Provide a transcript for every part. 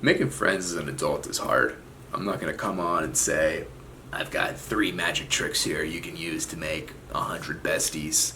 Making friends as an adult is hard. I'm not going to come on and say, I've got 3 magic tricks here you can use to make 100 besties.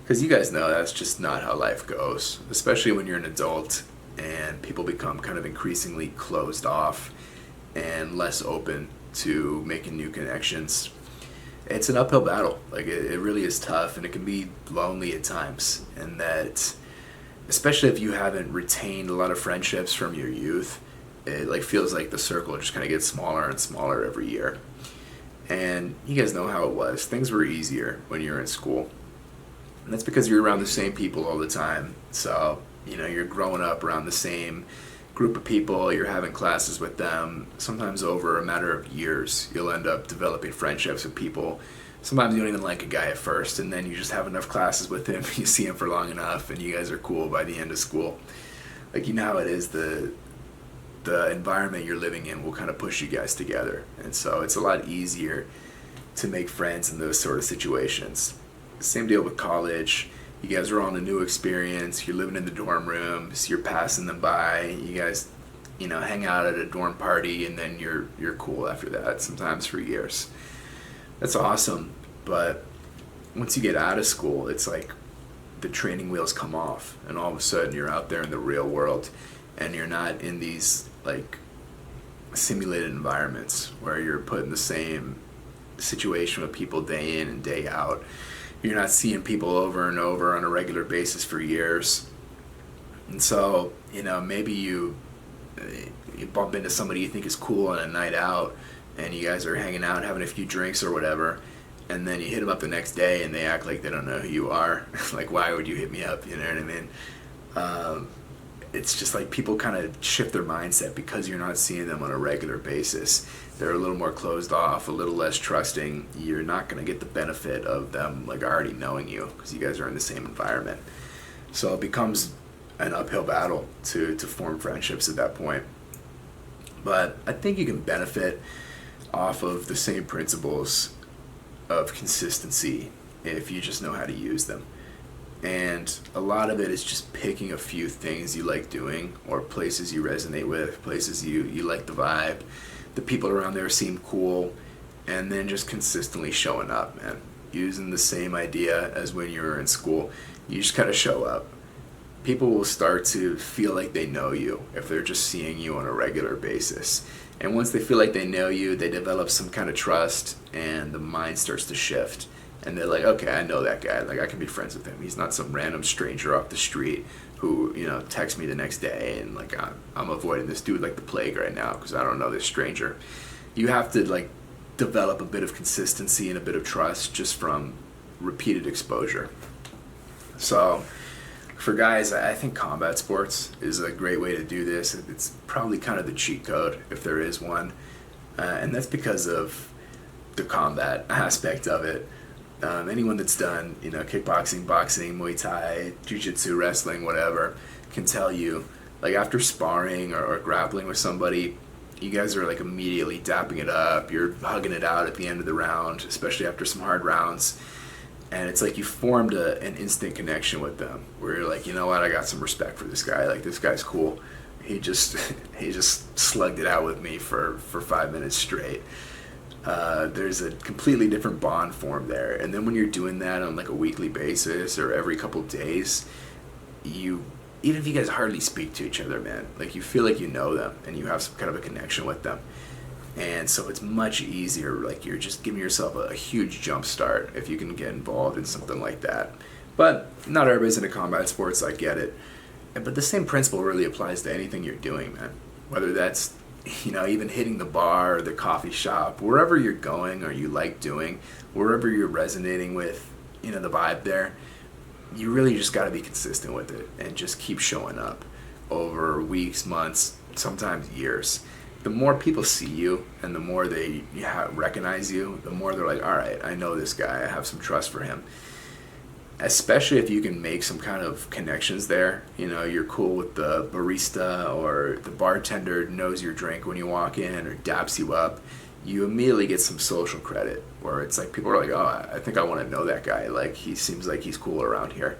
Because you guys know that's just not how life goes, especially when you're an adult and people become kind of increasingly closed off and less open to making new connections. It's an uphill battle. Like, it really is tough, and it can be lonely at times. And that, especially if you haven't retained a lot of friendships from your youth, it like feels like the circle just kind of gets smaller and smaller every year. And you guys know how it was. Things were easier when you were in school. And that's because you're around the same people all the time. So, you're growing up around the same group of people, you're having classes with them. Sometimes over a matter of years, you'll end up developing friendships with people. Sometimes you don't even like a guy at first, and then you just have enough classes with him, you see him for long enough, and you guys are cool by the end of school. Like, how it is, the environment you're living in will kind of push you guys together. And so it's a lot easier to make friends in those sort of situations. Same deal with college. You guys are all in a new experience. You're living in the dorm rooms. You're passing them by. You guys, hang out at a dorm party, and then you're cool after that. Sometimes for years. That's awesome. But once you get out of school, it's like the training wheels come off, and all of a sudden you're out there in the real world, and you're not in these like simulated environments where you're put in the same situation with people day in and day out. You're not seeing people over and over on a regular basis for years. And so, maybe you bump into somebody you think is cool on a night out, and you guys are hanging out, having a few drinks or whatever, and then you hit them up the next day and they act like they don't know who you are. Like, why would you hit me up? You know what I mean? It's just like people kind of shift their mindset because you're not seeing them on a regular basis. They're a little more closed off, a little less trusting. You're not going to get the benefit of them like already knowing you because you guys are in the same environment. So it becomes an uphill battle to form friendships at that point. But I think you can benefit off of the same principles of consistency if you just know how to use them. And a lot of it is just picking a few things you like doing or places you resonate with, places you like the vibe, the people around there seem cool, and then just consistently showing up, man. Using the same idea as when you were in school. You just gotta show up. People will start to feel like they know you if they're just seeing you on a regular basis. And once they feel like they know you, they develop some kind of trust, and the mind starts to shift. And they're like, okay, I know that guy. Like, I can be friends with him. He's not some random stranger off the street who, texts me the next day, and like I'm avoiding this dude like the plague right now because I don't know this stranger. You have to like develop a bit of consistency and a bit of trust just from repeated exposure. So for guys, I think combat sports is a great way to do this. It's probably kind of the cheat code if there is one, and that's because of the combat aspect of it. Anyone that's done, kickboxing, boxing, Muay Thai, Jiu-Jitsu, wrestling, whatever, can tell you, like after sparring or grappling with somebody, you guys are like immediately dapping it up. You're hugging it out at the end of the round, especially after some hard rounds. And it's like you formed an instant connection with them, where you're like, you know what, I got some respect for this guy. Like, this guy's cool. He just he just slugged it out with me for 5 minutes straight. There's a completely different bond formed there. And then when you're doing that on like a weekly basis or every couple of days, even if you guys hardly speak to each other, man, like you feel like you know them and you have some kind of a connection with them. And so it's much easier, like you're just giving yourself a huge jump start if you can get involved in something like that. But not everybody's into combat sports, I get it. But the same principle really applies to anything you're doing, man. Whether that's even hitting the bar or the coffee shop, wherever you're going or you like doing, wherever you're resonating with, the vibe there, you really just got to be consistent with it and just keep showing up over weeks, months, sometimes years. The more people see you and the more they recognize you, the more they're like, all right, I know this guy, I have some trust for him. Especially if you can make some kind of connections there. You're cool with the barista, or the bartender knows your drink when you walk in or daps you up. You immediately get some social credit where it's like people are like, oh, I think I want to know that guy. Like, he seems like he's cool around here.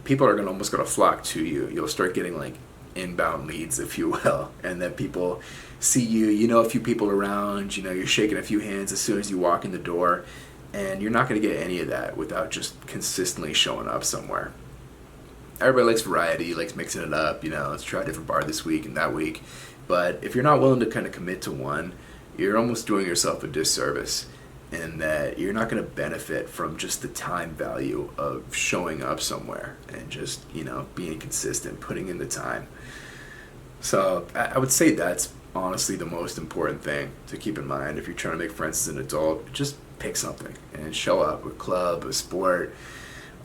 People are almost going to flock to you. You'll start getting like inbound leads, if you will, and that people see you, you know a few people around, you know, you're shaking a few hands as soon as you walk in the door, and you're not going to get any of that without just consistently showing up somewhere. Everybody likes variety, likes mixing it up, you know, let's try a different bar this week and that week. But if you're not willing to kind of commit to one, you're almost doing yourself a disservice, in that you're not going to benefit from just the time value of showing up somewhere and just, you know, being consistent, putting in the time. So I would say that's honestly the most important thing to keep in mind if you're trying to make friends as an adult. Just pick something and show up. A club, a sport,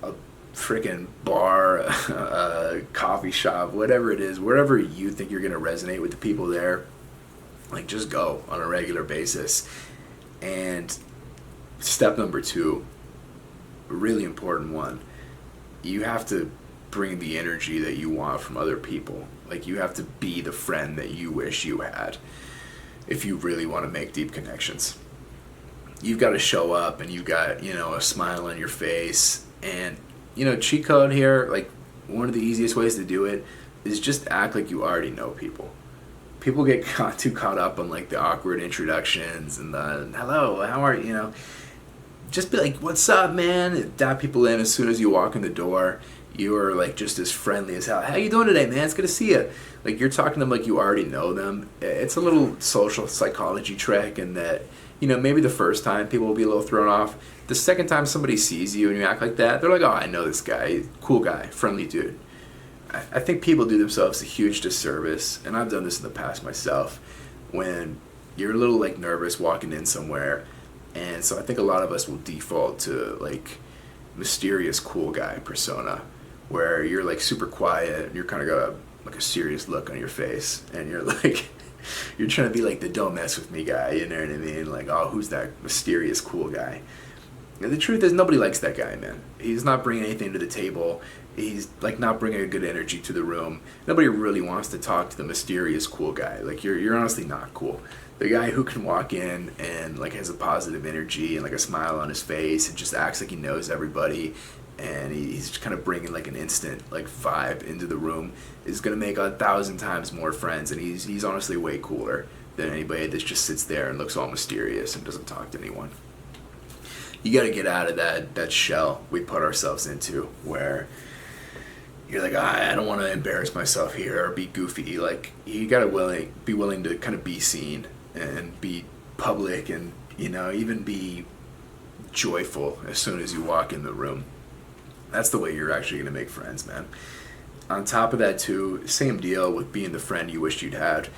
a freaking bar, a coffee shop, whatever it is, wherever you think you're going to resonate with the people there, like just go on a regular basis. And step number 2, a really important one, you have to bring the energy that you want from other people. Like, you have to be the friend that you wish you had if you really want to make deep connections. You've got to show up and you've got, you know, a smile on your face. And, you know, cheat code here, like, one of the easiest ways to do it is just act like you already know people. People get too caught up on, like, the awkward introductions and the, hello, how are you, you know. Just be like, what's up, man? Dap people in as soon as you walk in the door. You are, like, just as friendly as hell. How you doing today, man? It's good to see you. Like, you're talking to them like you already know them. It's a little social psychology trick in that, you know, maybe the first time people will be a little thrown off. The second time somebody sees you and you act like that, they're like, oh, I know this guy. Cool guy. Friendly dude. I think people do themselves a huge disservice, and I've done this in the past myself, when you're a little, like, nervous walking in somewhere. And so I think a lot of us will default to, like, mysterious cool guy persona, where you're, like, super quiet and you're kind of got like a serious look on your face, and you're like, you're trying to be like the don't mess with me guy, you know what I mean? Like, oh, who's that mysterious cool guy? And the truth is, nobody likes that guy, man. He's not bringing anything to the table. He's, like, not bringing a good energy to the room. Nobody really wants to talk to the mysterious cool guy. Like, you're honestly not cool. The guy who can walk in and, like, has a positive energy and, like, a smile on his face and just acts like he knows everybody, and he's just kind of bringing, like, an instant, like, vibe into the room, is going to make 1,000 times more friends. And he's honestly way cooler than anybody that just sits there and looks all mysterious and doesn't talk to anyone. You got to get out of that shell we put ourselves into, where you're like, I don't want to embarrass myself here or be goofy. Like, you got to be willing to kind of be seen and be public, and, you know, even be joyful as soon as you walk in the room. That's the way you're actually going to make friends, man. On top of that, too, same deal with being the friend you wished you'd had.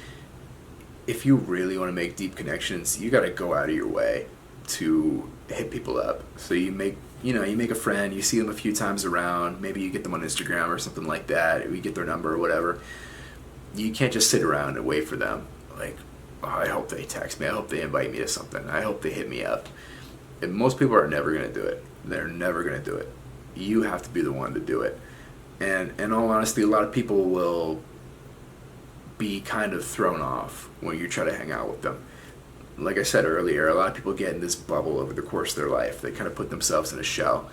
If you really want to make deep connections, you got to go out of your way to hit people up. So you make a friend, you see them a few times around, maybe you get them on Instagram or something like that, or you get their number or whatever. You can't just sit around and wait for them. Like, oh, I hope they text me, I hope they invite me to something, I hope they hit me up. And most people are never going to do it. They're never going to do it. You have to be the one to do it. And in all honesty, a lot of people will be kind of thrown off when you try to hang out with them. Like I said earlier, a lot of people get in this bubble over the course of their life. They kind of put themselves in a shell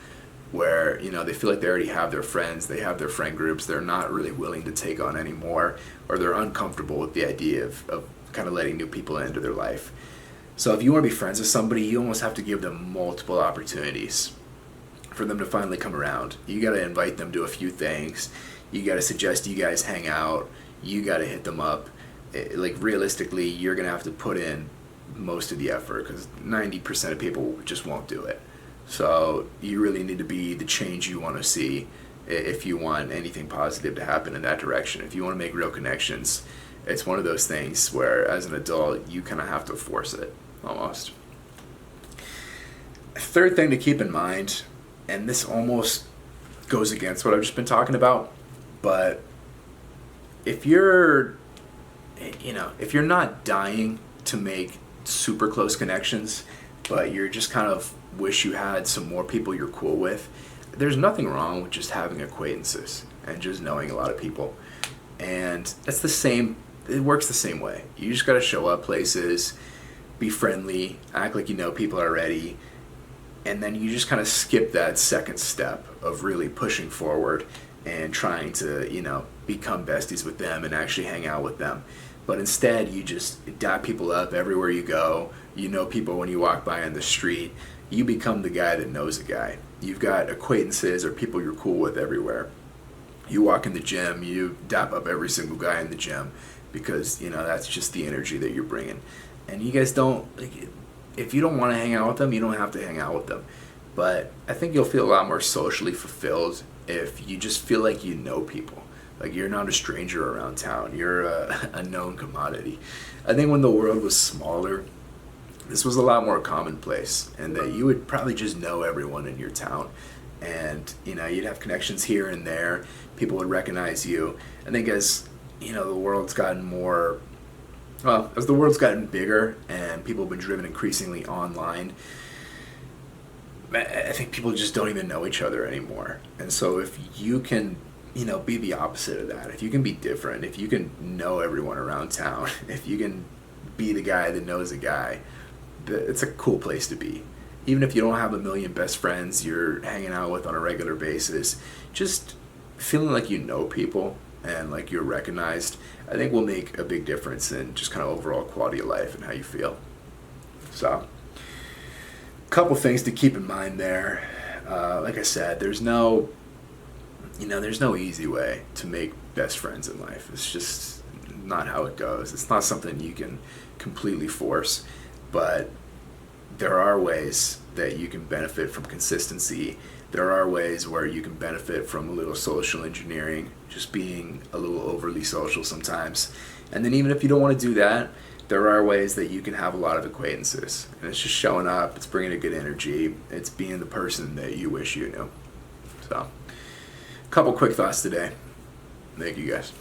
where, you know, they feel like they already have their friends, they have their friend groups, they're not really willing to take on any more, or they're uncomfortable with the idea of kind of letting new people into their life. So if you want to be friends with somebody, you almost have to give them multiple opportunities for them to finally come around. You got to invite them to a few things. You got to suggest you guys hang out. You got to hit them up. Like, realistically, you're going to have to put in most of the effort, because 90% of people just won't do it. So you really need to be the change you want to see if you want anything positive to happen in that direction. If you want to make real connections, it's one of those things where, as an adult, you kind of have to force it, almost. Third thing to keep in mind, and this almost goes against what I've just been talking about, but if you're not dying to make super close connections, but you're just kind of wish you had some more people you're cool with, there's nothing wrong with just having acquaintances and just knowing a lot of people. And that's the same, it works the same way. You just got to show up places, be friendly, act like you know people already, and then you just kind of skip that second step of really pushing forward and trying to, you know, become besties with them and actually hang out with them. But instead, you just dap people up everywhere you go. You know people when you walk by on the street. You become the guy that knows a guy. You've got acquaintances or people you're cool with everywhere. You walk in the gym, you dap up every single guy in the gym because, that's just the energy that you're bringing. And you guys don't, if you don't want to hang out with them, you don't have to hang out with them. But I think you'll feel a lot more socially fulfilled if you just feel like you know people. Like you're not a stranger around town. You're a known commodity. I think when the world was smaller, this was a lot more commonplace, and that you would probably just know everyone in your town. And, you'd have connections here and there. People would recognize you. I think as, the world's gotten more, as the world's gotten bigger and people have been driven increasingly online, I think people just don't even know each other anymore. And so if you can, be the opposite of that, if you can be different, if you can know everyone around town, if you can be the guy that knows a guy, it's a cool place to be. Even if you don't have a million best friends you're hanging out with on a regular basis, just feeling like you know people and like you're recognized, I think will make a big difference in just kind of overall quality of life and how you feel. So, a couple things to keep in mind there. Like I said, there's no easy way to make best friends in life. It's just not how it goes. It's not something you can completely force, but there are ways that you can benefit from consistency. There are ways where you can benefit from a little social engineering, just being a little overly social sometimes. And then even if you don't want to do that, there are ways that you can have a lot of acquaintances. And it's just showing up, it's bringing a good energy, it's being the person that you wish you knew. So, a couple quick thoughts today. Thank you guys.